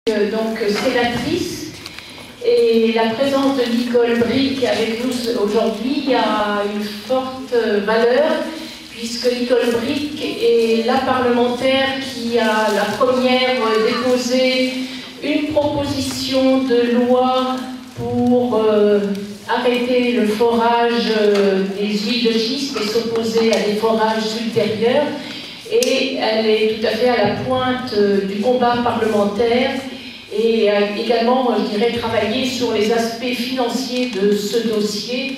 Donc sénatrice, et la présence de Nicole Bricq avec nous aujourd'hui a une forte valeur, puisque Nicole Bricq est la parlementaire qui a la première déposé une proposition de loi pour arrêter le forage des huiles de schiste et s'opposer à des forages ultérieurs. Et elle est tout à fait à la pointe du combat parlementaire et a également, je dirais, travaillé sur les aspects financiers de ce dossier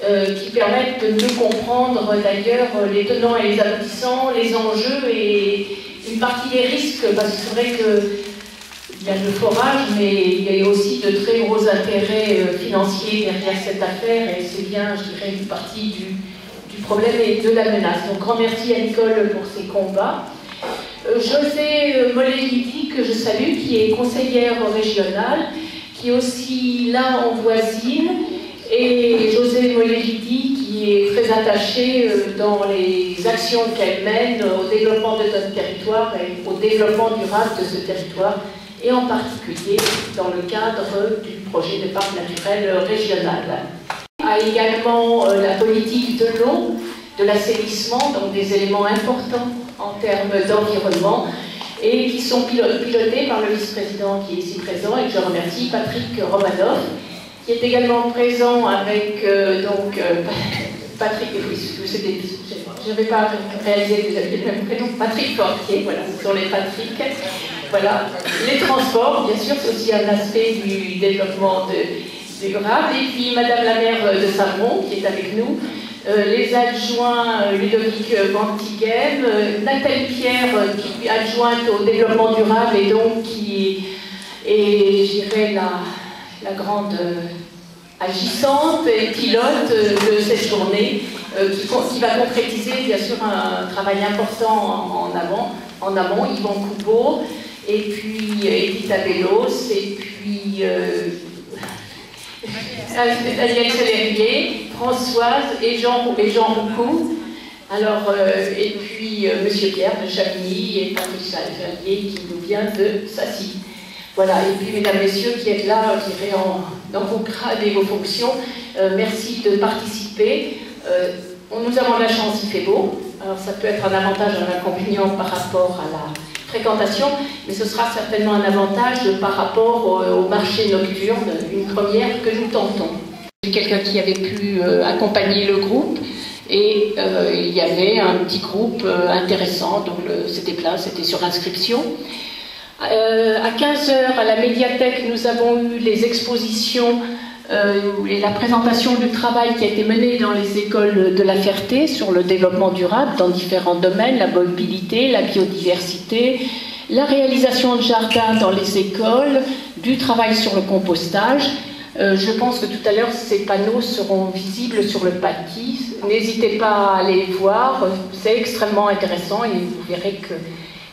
qui permettent de mieux comprendre d'ailleurs les tenants et les aboutissants, les enjeux et une partie des risques, parce que c'est vrai qu'il y a le forage, mais il y a aussi de très gros intérêts financiers derrière cette affaire, et c'est bien, je dirais, une partie du problème et de la menace. Donc, grand merci à Nicole pour ses combats. José Mollet-Lydie, que je salue, qui est conseillère régionale, qui est aussi là en voisine, et José Mollet-Lydie, qui est très attachée dans les actions qu'elle mène au développement de notre territoire et au développement durable de ce territoire, et en particulier dans le cadre du projet de parc naturel régional. A également la politique de l'eau, de l'assainissement, donc des éléments importants en termes d'environnement, et qui sont pilotés par le vice-président qui est ici présent, et que je remercie, Patrick Romanoff, qui est également présent avec Patrick, je ne vais pas réaliser que vous avez le même prénom, Patrick Fortier, voilà, ce sont les Patrick. Voilà, les transports, bien sûr, c'est aussi un aspect du développement durable, et puis Madame la maire de Saint-Mont qui est avec nous, les adjoints Ludovic Ventighem, Nathalie Pierre qui est adjointe au développement durable et donc qui est, je dirais, la grande agissante et pilote de cette journée qui va concrétiser bien sûr un travail important en amont, Yvon Coupeau, et puis Edith Abellos, et puis Daniel Célérier, Françoise et Jean Roucou. Alors, et puis Monsieur Pierre de Chavigny et Patricia Ferrier qui nous vient de Sassy. Voilà, et puis mesdames, messieurs qui êtes là, je dirais, dans vos grades et vos fonctions, merci de participer. Nous avons la chance, il fait beau. Alors ça peut être un avantage, un inconvénient par rapport à la fréquentation, mais ce sera certainement un avantage par rapport au marché nocturne, une première que nous tentons. Quelqu'un qui avait pu accompagner le groupe, et il y avait un petit groupe intéressant, donc c'était plein, c'était sur inscription. À 15 h, à la médiathèque, nous avons eu les expositions et la présentation du travail qui a été mené dans les écoles de la Ferté sur le développement durable dans différents domaines, la mobilité, la biodiversité, la réalisation de jardins dans les écoles, du travail sur le compostage. Je pense que tout à l'heure, ces panneaux seront visibles sur le bâti. N'hésitez pas à aller voir, c'est extrêmement intéressant et vous verrez que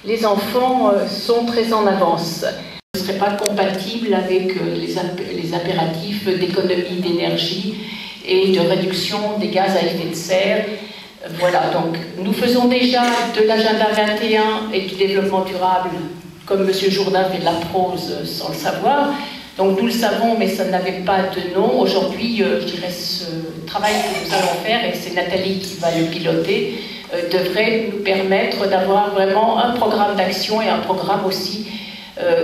les enfants sont très en avance. Ce ne serait pas compatible avec les impératifs d'économie d'énergie et de réduction des gaz à effet de serre. Voilà, donc nous faisons déjà de l'agenda 21 et du développement durable, comme M. Jourdain fait de la prose sans le savoir. Donc nous le savons, mais ça n'avait pas de nom. Aujourd'hui, je dirais, ce travail que nous allons faire, et c'est Nathalie qui va le piloter, devrait nous permettre d'avoir vraiment un programme d'action et un programme aussi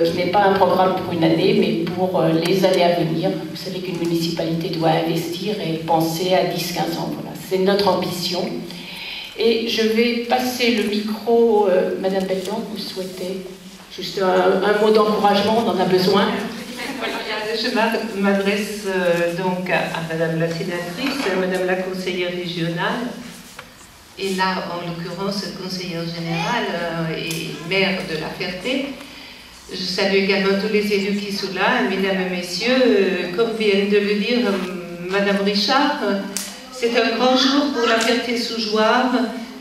qui n'est pas un programme pour une année, mais pour les années à venir. Vous savez qu'une municipalité doit investir et penser à 10-15 ans. Voilà, c'est notre ambition. Et je vais passer le micro, Madame Bellan, vous souhaitez juste un mot d'encouragement, on en a besoin. Je m'adresse donc à Madame la sénatrice, à Madame la conseillère régionale, et là, en l'occurrence, conseillère générale et maire de la Ferté. Je salue également tous les élus qui sont là, mesdames et messieurs. Comme vient de le dire Madame Richard, c'est un grand jour pour la Ferté-sous-Jouarre,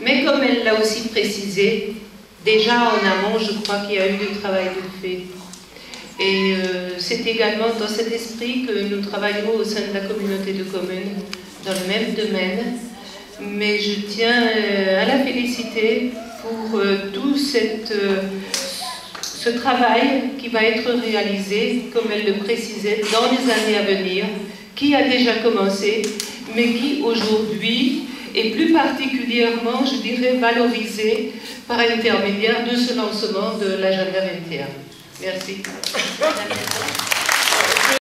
mais comme elle l'a aussi précisé, déjà en amont, je crois qu'il y a eu du travail de fait. Et c'est également dans cet esprit que nous travaillerons au sein de la communauté de communes dans le même domaine. Mais je tiens à la féliciter pour tout ce travail qui va être réalisé, comme elle le précisait, dans les années à venir, qui a déjà commencé, mais qui aujourd'hui est plus particulièrement, je dirais, valorisé par l'intermédiaire de ce lancement de l'agenda 21. Merci.